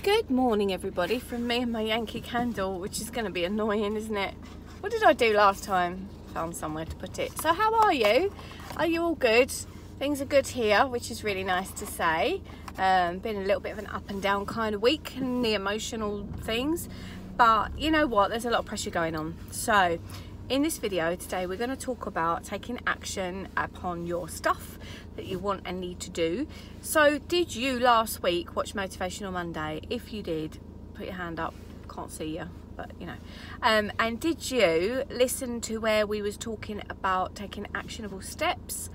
Good morning everybody from me and my Yankee Candle, which is going to be annoying, isn't it? What did I do last time? Found somewhere to put it. So how are you? Are you all good? Things are good here, which is really nice to say. Been a little bit of an up and down kind of week and the emotional things, but you know what, there's a lot of pressure going on. So in this video today we're going to talk about taking action upon your stuff that you want and need to do. So did you last week watch Motivational Monday? If you did, put your hand up. Can't see you, but you know. And did you listen to where we was talking about taking actionable steps?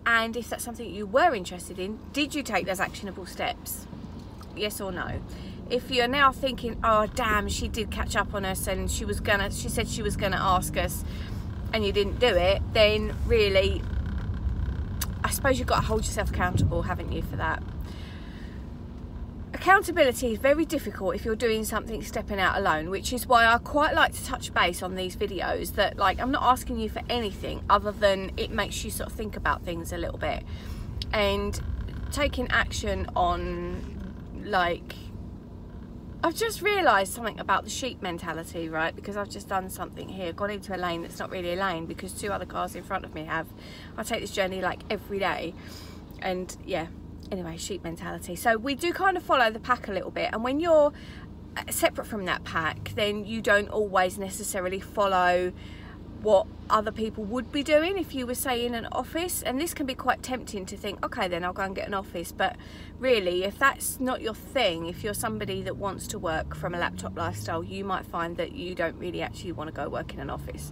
And if that's something you were interested in, did you take those actionable steps? Yes or no? If you're now thinking, oh damn, she did catch up on us and she said she was gonna ask us and you didn't do it, then really I suppose you've got to hold yourself accountable, haven't you, for that? Accountability is very difficult if you're doing something stepping out alone, which is why I quite like to touch base on these videos that, like, I'm not asking you for anything other than it makes you sort of think about things a little bit. And taking action on, like, I've just realised something about the sheep mentality, right? Because I've just done something here, gone into a lane that's not really a lane because two other cars in front of me have. I take this journey like every day, and yeah, anyway, sheep mentality. So we do kind of follow the pack a little bit, and when you're separate from that pack, then you don't always necessarily follow what other people would be doing if you were, say, in an office. And this can be quite tempting to think, okay, then I'll go and get an office. But really, if that's not your thing, if you're somebody that wants to work from a laptop lifestyle, you might find that you don't really actually want to go work in an office,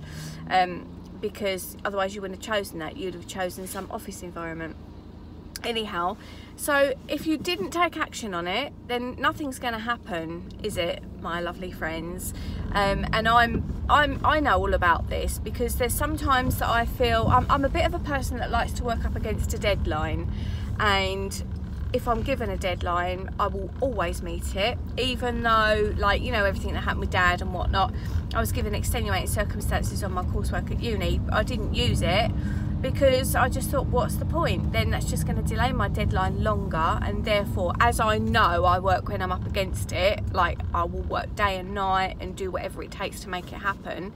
because otherwise you wouldn't have chosen that. You'd have chosen some office environment. Anyhow, so if you didn't take action on it, then nothing's going to happen, is it, my lovely friends? And I know all about this because there's sometimes that I feel I'm a bit of a person that likes to work up against a deadline, and if I'm given a deadline, I will always meet it, even though, like, you know, everything that happened with Dad and whatnot, I was given extenuating circumstances on my coursework at uni. I didn't use it because I just thought, what's the point? Then that's just going to delay my deadline longer, and therefore, as I know I work when I'm up against it, like I will work day and night and do whatever it takes to make it happen,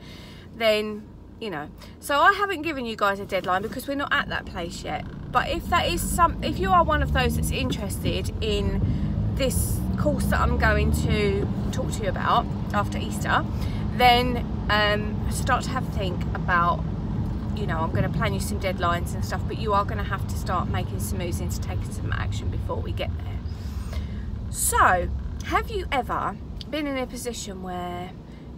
then, you know. So I haven't given you guys a deadline because we're not at that place yet. But if that is if you are one of those that's interested in this course that I'm going to talk to you about after Easter, then start to have a think about, you know, I'm going to plan you some deadlines and stuff, but you are going to have to start making some moves into taking some action before we get there. So, have you ever been in a position where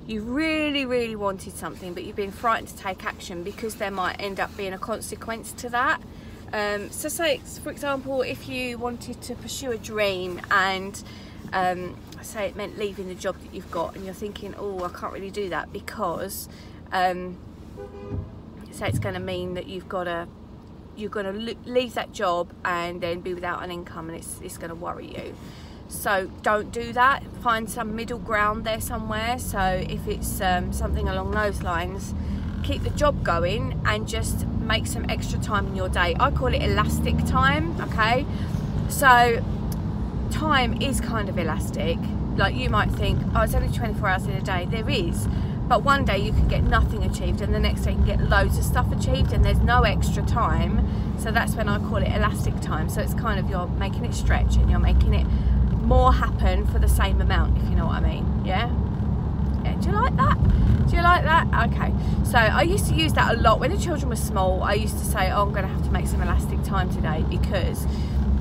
you really, really wanted something, but you've been frightened to take action because there might end up being a consequence to that? So say, for example, if you wanted to pursue a dream and say it meant leaving the job that you've got, and you're thinking, oh, I can't really do that because say it's going to mean that you're going to leave that job and then be without an income, and it's going to worry you. So don't do that. Find some middle ground there somewhere. So if it's something along those lines, keep the job going and just make some extra time in your day. I call it elastic time, okay? So time is kind of elastic. Like, you might think, oh, it's only 24 hours in a day. There is. But one day you can get nothing achieved, and the next day you can get loads of stuff achieved, and there's no extra time. So that's when I call it elastic time. So it's kind of, you're making it stretch and you're making it more happen for the same amount, if you know what I mean. Yeah? Yeah, do you like that? Do you like that? Okay. So I used to use that a lot when the children were small. I used to say, oh, I'm going to have to make some elastic time today because,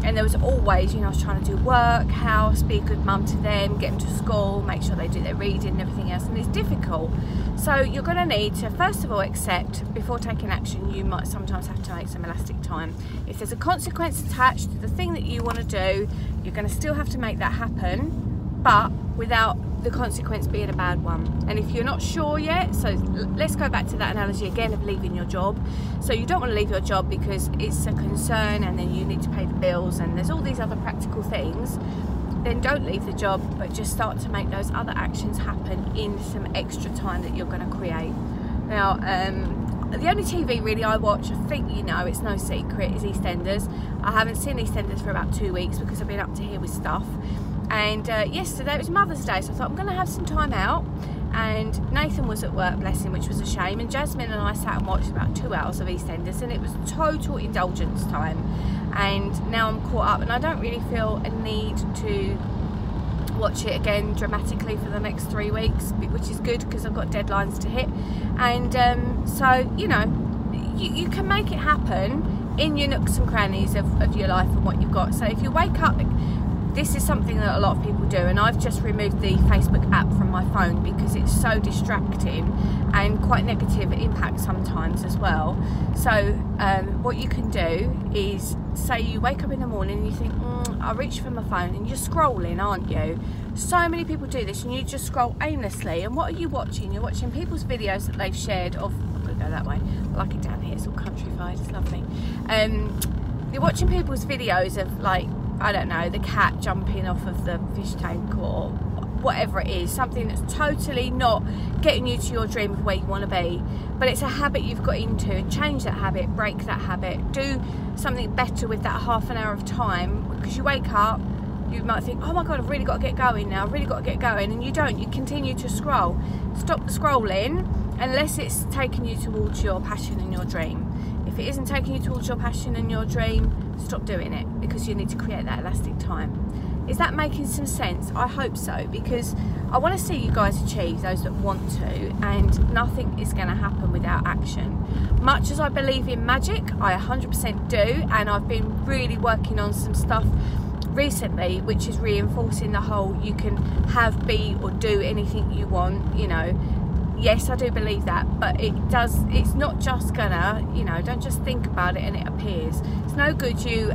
and there was always, you know, I was trying to do work, house, be a good mum to them, get them to school, make sure they do their reading and everything else, and it's difficult. So you're going to need to, first of all, accept, before taking action, you might sometimes have to make some elastic time. If there's a consequence attached to the thing that you want to do, you're going to still have to make that happen, but without the consequence being a bad one. And if you're not sure yet, so let's go back to that analogy again of leaving your job. So you don't want to leave your job because it's a concern and then you need to pay the bills and there's all these other practical things, then don't leave the job, but just start to make those other actions happen in some extra time that you're going to create. Now, the only TV really I watch, I think you know, it's no secret, is EastEnders. I haven't seen EastEnders for about 2 weeks because I've been up to here with stuff. And yesterday it was Mother's Day, so I thought I'm going to have some time out. And Nathan was at work, bless him, which was a shame. And Jasmine and I sat and watched about 2 hours of EastEnders, and it was total indulgence time. And now I'm caught up, and I don't really feel a need to watch it again dramatically for the next 3 weeks, which is good because I've got deadlines to hit. And so, you know, you can make it happen in your nooks and crannies of your life and what you've got. So if you wake up, this is something that a lot of people do, and I've just removed the Facebook app from my phone because it's so distracting and quite negative impact sometimes as well. So what you can do is, say you wake up in the morning and you think, I'll reach for my phone, and you're scrolling, aren't you? So many people do this, and you just scroll aimlessly. And what are you watching? You're watching people's videos that they've shared of, I'm gonna go that way, I like it down here, it's all countrified, it's lovely. You're watching people's videos of, like, I don't know, the cat jumping off of the fish tank or whatever it is, something that's totally not getting you to your dream of where you want to be, but it's a habit you've got into. And change that habit, break that habit, do something better with that half an hour of time, because you wake up, you might think, oh my god, I've really got to get going now, I've really got to get going, and you don't, you continue to scroll. Stop the scrolling unless it's taking you towards your passion and your dream. If it isn't taking you towards your passion and your dream, stop doing it, because you need to create that elastic time. Is that making some sense? I hope so, because I want to see you guys achieve, those that want to, and nothing is going to happen without action. Much as I believe in magic, I 100% do, and I've been really working on some stuff recently which is reinforcing the whole you can have, be or do anything you want, you know. Yes, I do believe that, but it's not just gonna, you know, don't just think about it and it appears. It's no good you,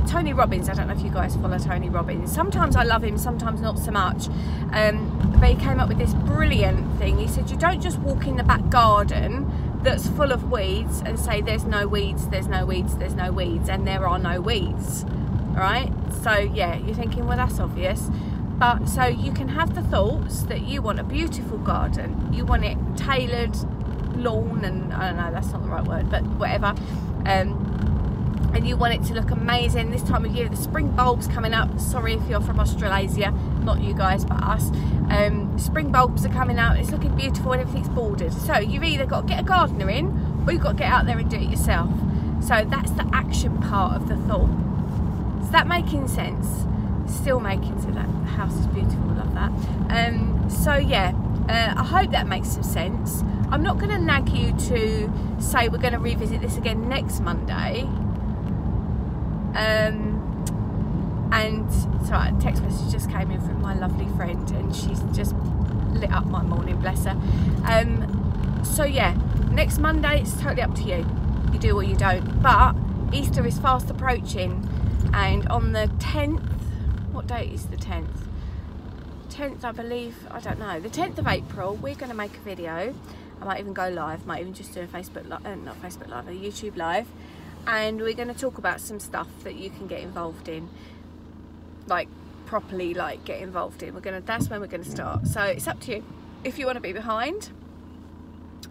Tony Robbins, I don't know if you guys follow Tony Robbins. Sometimes I love him, sometimes not so much. But he came up with this brilliant thing. He said, you don't just walk in the back garden that's full of weeds and say there's no weeds, there's no weeds, there's no weeds, and there are no weeds, right? So yeah, you're thinking, well, that's obvious. But so you can have the thoughts that you want a beautiful garden, you want it tailored lawn, and I don't know, that's not the right word, but whatever, and you want it to look amazing. This time of year, the spring bulbs coming up, sorry if you're from Australasia, not you guys but us, spring bulbs are coming out, it's looking beautiful and everything's bordered. So you've either got to get a gardener in, or you've got to get out there and do it yourself. So that's the action part of the thought. Is that making sense? Still making sense. That house is beautiful, love that. So yeah, I hope that makes some sense. I'm not going to nag you to say we're going to revisit this again next Monday. And so a text message just came in from my lovely friend, and she's just lit up my morning, bless her. So yeah, next Monday it's totally up to you. You do or you don't. But Easter is fast approaching, and on the 10th, what date is the 10th? 10th, I believe, I don't know, the 10th of April, we're going to make a video. I might even go live, might even just do a Facebook live, not Facebook live, a YouTube live, and we're going to talk about some stuff that you can get involved in, like properly, like get involved in. That's when we're going to start. So it's up to you. If you want to be behind,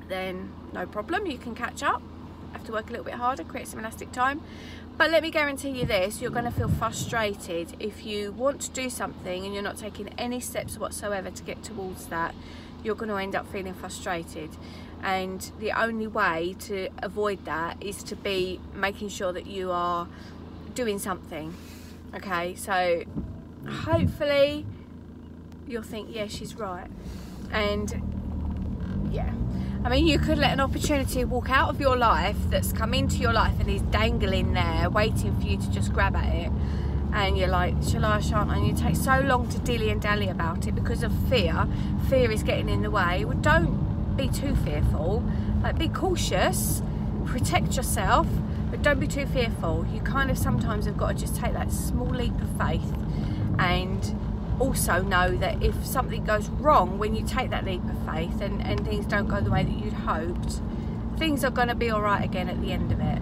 then no problem, you can catch up. Have to work a little bit harder, create some elastic time. But let me guarantee you this, you're going to feel frustrated if you want to do something and you're not taking any steps whatsoever to get towards that. You're going to end up feeling frustrated, and the only way to avoid that is to be making sure that you are doing something. Okay, so hopefully you'll think, yeah, she's right. And yeah, I mean, you could let an opportunity walk out of your life that's come into your life and is dangling there waiting for you to just grab at it, and you're like, shall I, shan't I? And you take so long to dilly and dally about it because of fear. Fear is getting in the way. Well, don't be too fearful. Like, be cautious, protect yourself, but don't be too fearful. You kind of sometimes have got to just take that small leap of faith, and also know that if something goes wrong when you take that leap of faith and things don't go the way that you'd hoped, things are going to be all right again at the end of it.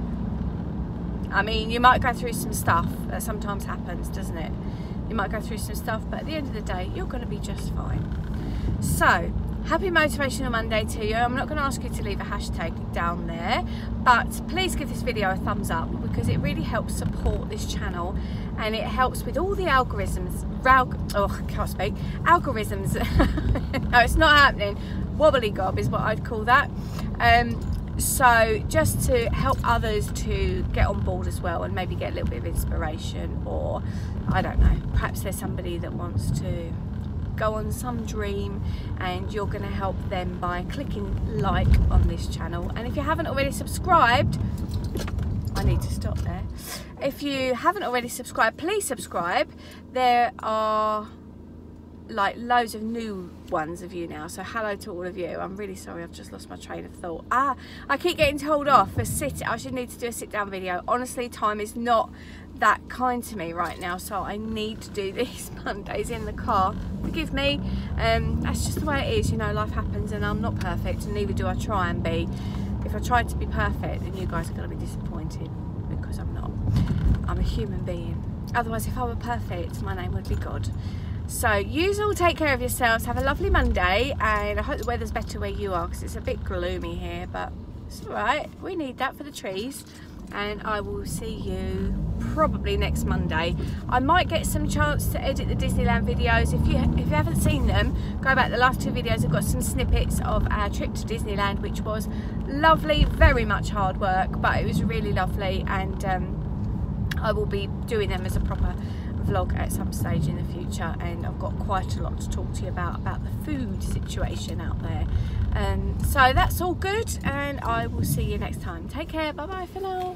I mean, you might go through some stuff, that sometimes happens, doesn't it? You might go through some stuff, but at the end of the day, you're going to be just fine. So happy Motivational Monday to you. I'm not going to ask you to leave a hashtag down there, but please give this video a thumbs up because it really helps support this channel, and it helps with all the algorithms. Algorithms. No, it's not happening. Wobbly gob is what I'd call that. So just to help others to get on board as well, and maybe get a little bit of inspiration, or I don't know, perhaps there's somebody that wants to go on some dream and you're going to help them by clicking like on this channel. And if you haven't already subscribed, I need to stop there. If you haven't already subscribed, please subscribe. There are like loads of new ones of you now, so hello to all of you. I'm really sorry, I've just lost my train of thought. I keep getting told off for I should need to do a sit down video. Honestly, time is not that kind to me right now, so I need to do these Mondays in the car. Forgive me, that's just the way it is, you know, life happens, and I'm not perfect, and neither do I try and be. If I tried to be perfect, then you guys are going to be disappointed, because I'm not. I'm a human being. Otherwise, if I were perfect, my name would be God. So you all take care of yourselves, have a lovely Monday, and I hope the weather's better where you are, because it's a bit gloomy here, but it's alright, we need that for the trees. And I will see you probably next Monday. I might get some chance to edit the Disneyland videos. If you haven't seen them, go back. The last 2 videos I've got some snippets of our trip to Disneyland, which was lovely, very much hard work, but it was really lovely, and I will be doing them as a proper vlog at some stage in the future. And I've got quite a lot to talk to you about the food situation out there. So that's all good, and I will see you next time. Take care, bye bye for now.